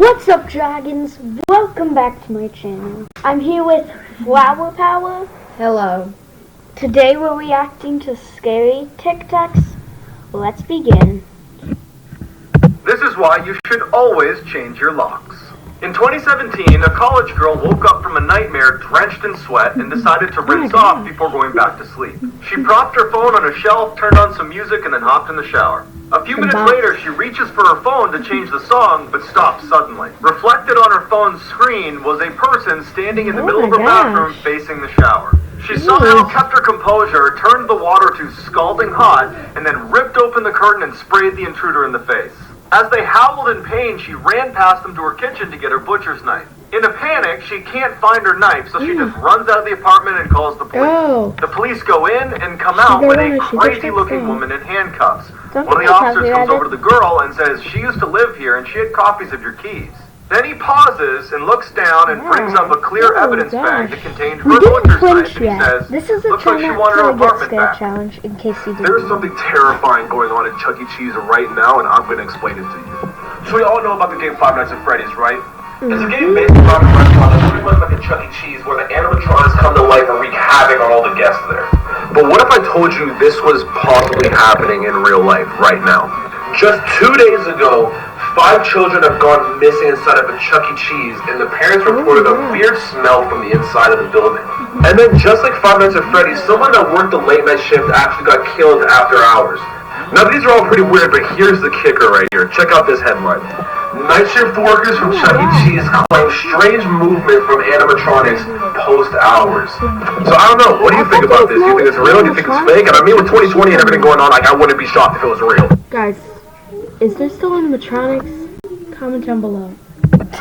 What's up, dragons? Welcome back to my channel. I'm here with Flower Power. Hello. Today we're reacting to scary TikToks. Let's begin. This is why you should always change your locks. In 2017, a college girl woke up from a nightmare drenched in sweat and decided to rinse off before going back to sleep. She propped her phone on a shelf, turned on some music, and then hopped in the shower. A few minutes later, she reaches for her phone to change the song, but stops suddenly. Reflected on her phone's screen was a person standing in the middle of her bathroom facing the shower. She somehow kept her composure, turned the water to scalding hot, and then ripped open the curtain and sprayed the intruder in the face. As they howled in pain, she ran past them to her kitchen to get her butcher's knife. In a panic, she can't find her knife, so she just runs out of the apartment and calls the police. The police go in and come out with a crazy-looking woman in handcuffs. One of the officers comes over to the girl and says, "She used to live here and she had copies of your keys." Then he pauses and looks down and brings up a clear evidence bag that contained her butcher's knife, and he says, This is a "Looks like she wanted her apartment back." challenge in case you didn't. There's something terrifying going on at Chuck E. Cheese right now, and I'm going to explain it to you. So we all know about the game Five Nights at Freddy's, right? It's a game based around a restaurant that's pretty much like a Chuck E. Cheese where the animatronics come to life and wreak havoc on all the guests there. But what if I told you this was possibly happening in real life right now? Just 2 days ago, 5 children have gone missing inside of a Chuck E. Cheese, and the parents reported a weird smell from the inside of the building. And then just like Five Nights at Freddy's, someone that worked the late night shift actually got killed after hours. Now these are all pretty weird, but here's the kicker right here. Check out this headline. Night shift workers from Chuck E. Cheese claim strange movement from animatronics post hours. So I don't know, what do you think about this? Do you think it's real? Do you think it's fake? And I mean with 2020 and everything going on, like I wouldn't be shocked if it was real. Guys, is there still animatronics? Comment down below.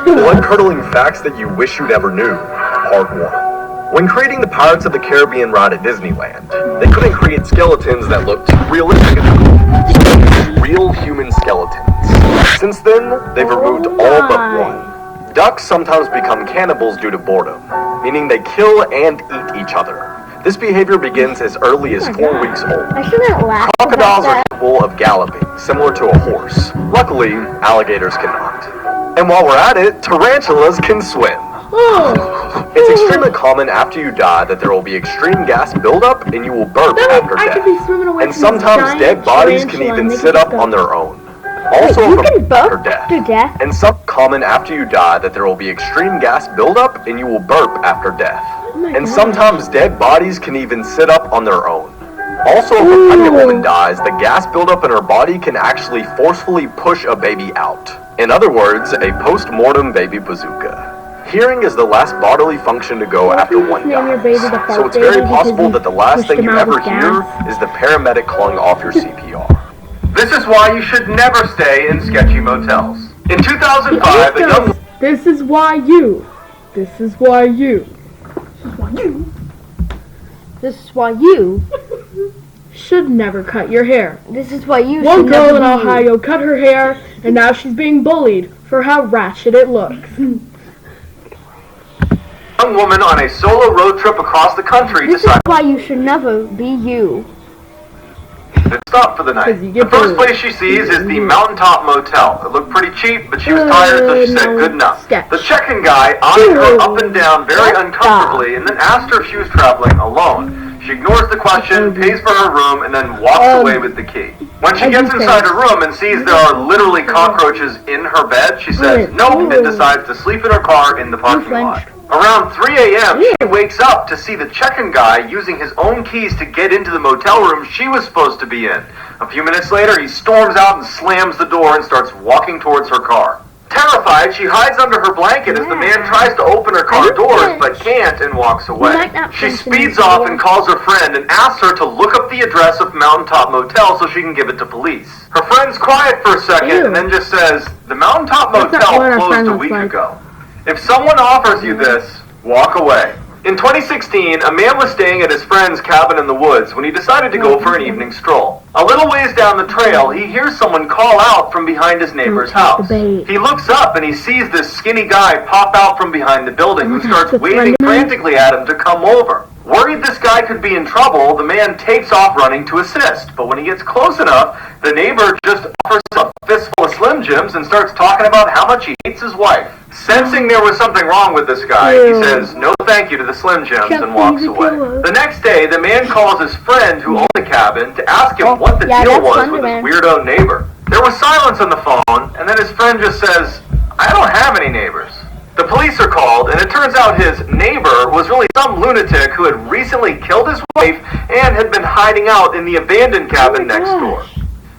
Blood-curdling facts that you wish you never knew. Part 1. When creating the Pirates of the Caribbean ride at Disneyland, they couldn't create skeletons that looked realistic enough. So real human skeletons. Since then, they've removed all but one. Ducks sometimes become cannibals due to boredom, meaning they kill and eat each other. This behavior begins as early as 4 weeks old. I shouldn't laugh. Crocodiles are capable of galloping, similar to a horse. Luckily, alligators cannot. And while we're at it, tarantulas can swim. It's extremely common after you die that there will be extreme gas buildup and you will burp after death. And sometimes dead bodies can even sit up on their own. Also from after death. And some common after you die that there will be extreme gas buildup and you will burp after death. And sometimes dead bodies can even sit up on their own. Also, if a pregnant woman dies, the gas buildup in her body can actually forcefully push a baby out. In other words, a post-mortem baby bazooka. Hearing is the last bodily function to go after one dies. So it's very possible that the last thing you ever hear is the paramedic calling off your CPR. This is why you should never stay in sketchy motels. In 2005, a young... This is why you. This is why you. This is why you should never cut your hair. This is why you One girl in Ohio cut her hair, and now she's being bullied for how ratchet it looks. young woman on a solo road trip across the country This is why you should never be you. to stop for the night. The first place she sees is the Mountaintop Motel. It looked pretty cheap, but she was tired, so she said good enough. The check-in guy eyed her up and down very uncomfortably and then asked her if she was traveling alone. She ignores the question, pays for her room, and then walks away with the key. When she gets inside her room and sees there are literally cockroaches in her bed, she says nope and decides to sleep in her car in the parking lot. Around 3 a.m., she wakes up to see the check-in guy using his own keys to get into the motel room she was supposed to be in. A few minutes later, he storms out and slams the door and starts walking towards her car. Terrified, she hides under her blanket as the man tries to open her car doors but can't and walks away. She speeds off and calls her friend and asks her to look up the address of Mountaintop Motel so she can give it to police. Her friend's quiet for a second and then just says, "The Mountaintop Motel closed a week ago. If someone offers you this, walk away." In 2016, a man was staying at his friend's cabin in the woods when he decided to go for an evening stroll. A little ways down the trail, he hears someone call out from behind his neighbor's house. He looks up and he sees this skinny guy pop out from behind the building and starts waving frantically at him to come over. Worried this guy could be in trouble, the man takes off running to assist, but when he gets close enough, the neighbor just offers a fistful of Slim Jims and starts talking about how much he hates his wife. Sensing there was something wrong with this guy, he says no thank you to the Slim Jims and walks away. The next day, the man calls his friend who owned the cabin to ask him what the deal was with his weirdo neighbor. There was silence on the phone, and then his friend just says, I don't have any neighbors. The police are called, and it turns out his neighbor was really some lunatic who had recently killed his wife and had been hiding out in the abandoned cabin next door.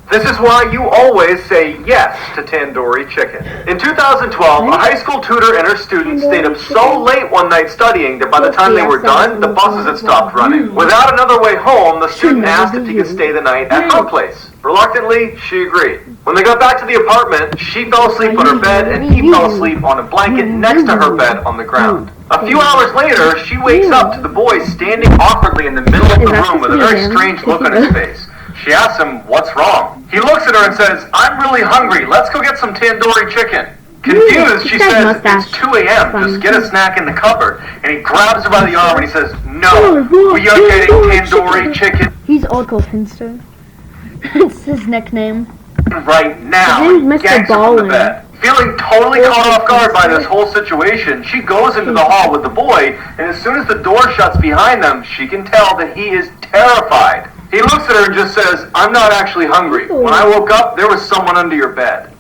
This is why you always say yes to tandoori chicken. In 2012, a high school tutor and her students stayed up so late one night studying that by the time they were done, the buses had stopped running. Without another way home, the student asked if he could stay the night at her place. Reluctantly, she agreed. When they got back to the apartment, she fell asleep on her bed and he fell asleep on a blanket next to her bed on the ground. A few hours later, she wakes up to the boy standing awkwardly in the middle of the room with a very strange look on his face. She asks him, what's wrong? He looks at her and says, I'm really hungry. Let's go get some tandoori chicken. Confused, she says, it's 2 a.m. Just get a snack in the cupboard. And he grabs her by the arm and he says, no, we are getting tandoori chicken. He's Uncle Finster. It's his nickname. Right now. His name's Mr. Yanks her from the Ballin. bed. Feeling totally caught off guard by this whole situation, she goes into the hall with the boy, and as soon as the door shuts behind them, she can tell that he is terrified. He looks at her and just says, I'm not actually hungry. When I woke up, there was someone under your bed.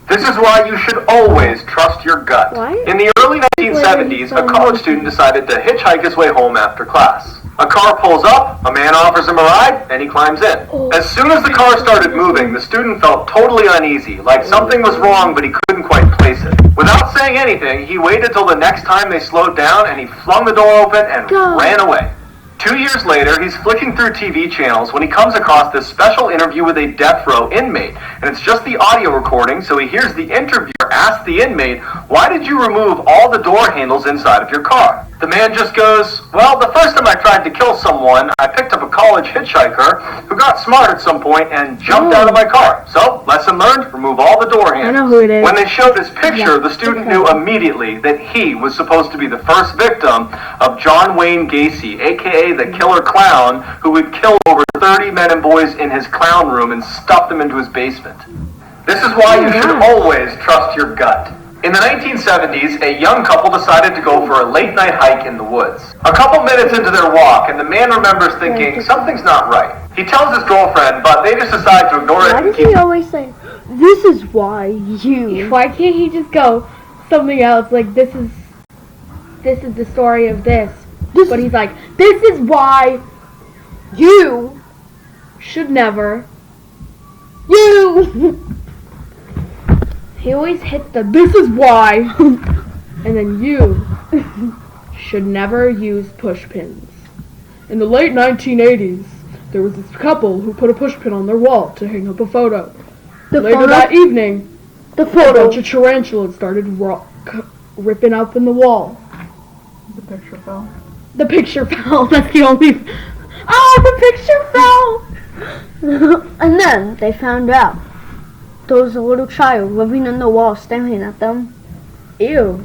This is why you should always trust your gut. In the early 1970s, a college student decided to hitchhike his way home after class. A car pulls up, a man offers him a ride, and he climbs in. As soon as the car started moving, the student felt totally uneasy, like something was wrong but he couldn't quite place it. Without saying anything, he waited till the next time they slowed down and he flung the door open and ran away. 2 years later, he's flicking through TV channels when he comes across this special interview with a death row inmate. And it's just the audio recording, so he hears the interviewer ask the inmate, why did you remove all the door handles inside of your car? The man just goes, well, the first time I tried to kill someone, I picked up a college hitchhiker who got smart at some point and jumped out of my car. So, lesson learned, remove all the door handles. I know who it is. When they showed this picture, the student knew immediately that he was supposed to be the first victim of John Wayne Gacy, aka the killer clown, who would kill over 30 men and boys in his clown room and stuff them into his basement. This is why you should always trust your gut. In the 1970s, a young couple decided to go for a late-night hike in the woods. A couple minutes into their walk, and the man remembers thinking, something's not right. He tells his girlfriend, but they just decide to ignore it. Why does he always say, this is why you... Why can't he just go something else, like, this is the story of this. But he's like, this is why you should never... You! He always hits the, this is why, and then you should never use push pins. In the late 1980s, there was this couple who put a push pin on their wall to hang up a photo. Later that evening, a bunch of tarantulas started ripping up in the wall. The picture fell. The picture fell. That's the only... Oh, the picture fell! And then they found out there was a little child living in the wall staring at them. Ew.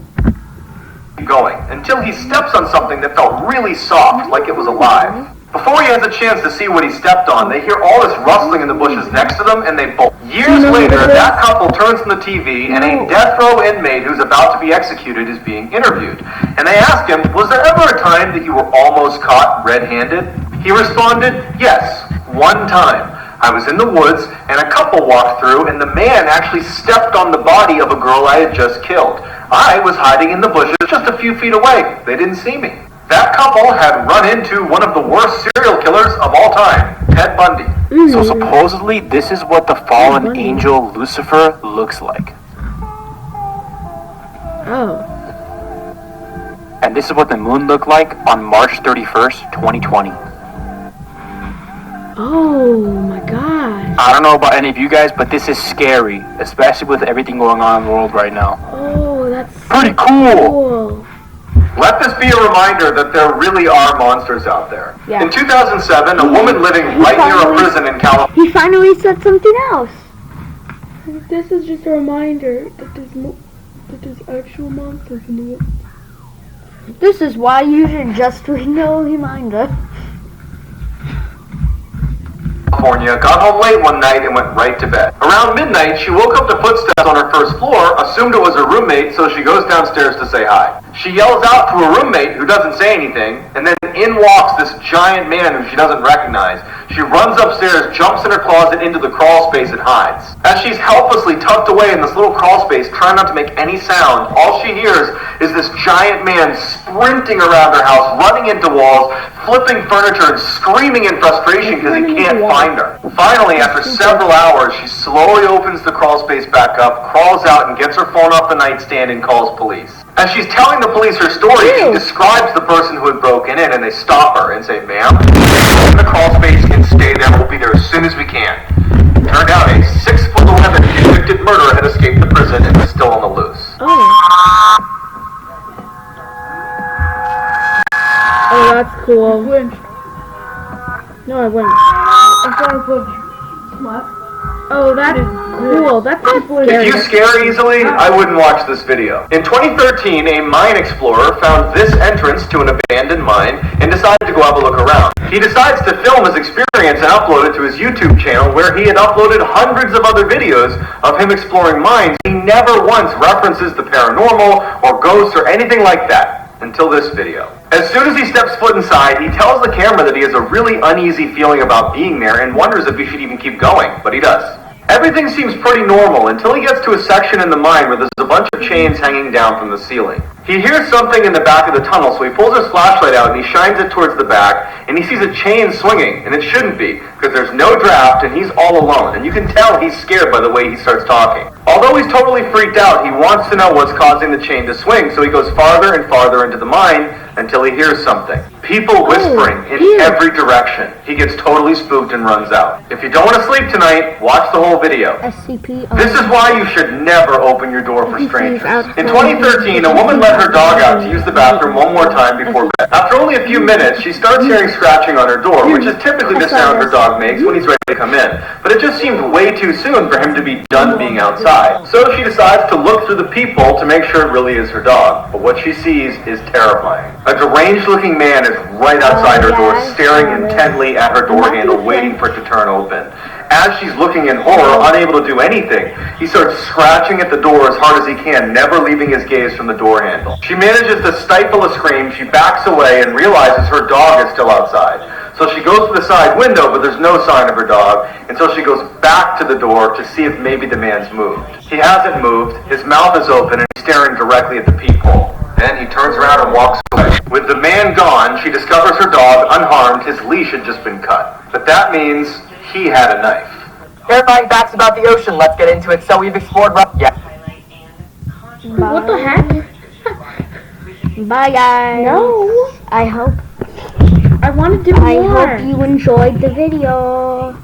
Going until he steps on something that felt really soft, like it was alive. Before he has a chance to see what he stepped on, they hear all this rustling in the bushes next to them, and they bolt. Years later, that couple turns on the TV, and a death row inmate who's about to be executed is being interviewed. And they ask him, was there ever a time that you were almost caught red-handed? He responded, yes, one time. I was in the woods, and a couple walked through, and the man actually stepped on the body of a girl I had just killed. I was hiding in the bushes just a few feet away. They didn't see me. That couple had run into one of the worst serial killers of all time, Ted Bundy. So supposedly, this is what the fallen angel Lucifer looks like. Oh. And this is what the moon looked like on March 31st, 2020. Oh my gosh. I don't know about any of you guys, but this is scary, especially with everything going on in the world right now. Oh, that's pretty cool. Let this be a reminder that there really are monsters out there. Yeah. In 2007, a woman living right near a prison in California. He finally said something else. This is just a reminder that there's actual monsters in the world. This is why you should just read no reminder. California, got home late one night and went right to bed. Around midnight, she woke up to footsteps on her first floor, assumed it was her roommate, so she goes downstairs to say hi. She yells out to her roommate, who doesn't say anything, and then in walks this giant man who she doesn't recognize. She runs upstairs, jumps in her closet into the crawl space and hides. As she's helplessly tucked away in this little crawl space, trying not to make any sound, all she hears is this giant man sprinting around her house, running into walls, flipping furniture, and screaming in frustration because he can't find her. Finally, after several hours, she slowly opens the crawl space back up, crawls out, and gets her phone off the nightstand and calls police. As she's telling the police her story, she describes the person who had broken in, and they stop her and say, "Ma'am, in the crawl space and stay there. We'll be there as soon as we can." Turned out a 6'11" convicted murderer had escaped the prison and was still on the loose. Oh, that's cool. Flinched. No, I wouldn't. I thought I flinched. What? Oh, that is cool. That's not If scary. you scare easily, I wouldn't watch this video. In 2013, a mine explorer found this entrance to an abandoned mine and decided to go have a look around. He decides to film his experience and upload it to his YouTube channel, where he had uploaded hundreds of other videos of him exploring mines. He never once references the paranormal or ghosts or anything like that until this video. As soon as he steps foot inside, he tells the camera that he has a really uneasy feeling about being there and wonders if he should even keep going, but he does. Everything seems pretty normal until he gets to a section in the mine where there's a bunch of chains hanging down from the ceiling. He hears something in the back of the tunnel, so he pulls his flashlight out and he shines it towards the back, and he sees a chain swinging, and it shouldn't be, because there's no draft and he's all alone, and you can tell he's scared by the way he starts talking. Although he's totally freaked out, he wants to know what's causing the chain to swing, so he goes farther and farther into the mine until he hears something. People whispering in every direction. He gets totally spooked and runs out. If you don't want to sleep tonight, watch the whole video. SCP. This is why you should never open your door for strangers. In 2013, a woman let her dog out to use the bathroom one more time before bed. After only a few minutes, she starts hearing scratching on her door, which is typically the sound her dog makes when he's ready to come in. But it just seemed way too soon for him to be done being outside. So she decides to look through the peephole to make sure it really is her dog. But what she sees is terrifying. A deranged-looking man is right outside her door, staring intently at her door handle, waiting for it to turn open. As she's looking in horror, unable to do anything, he starts scratching at the door as hard as he can, never leaving his gaze from the door handle. She manages to stifle a scream, she backs away and realizes her dog is still outside. So she goes to the side window, but there's no sign of her dog, and so she goes back to the door to see if maybe the man's moved. He hasn't moved, his mouth is open, and he's staring directly at the peephole. Then he turns around and walks away. With the man gone, she discovers her dog unharmed, his leash had just been cut. But that means he had a knife. Terrifying facts about the ocean. Let's get into it. So we've explored. What the heck? Bye, guys. No. I hope I want to do more. I hope you enjoyed the video.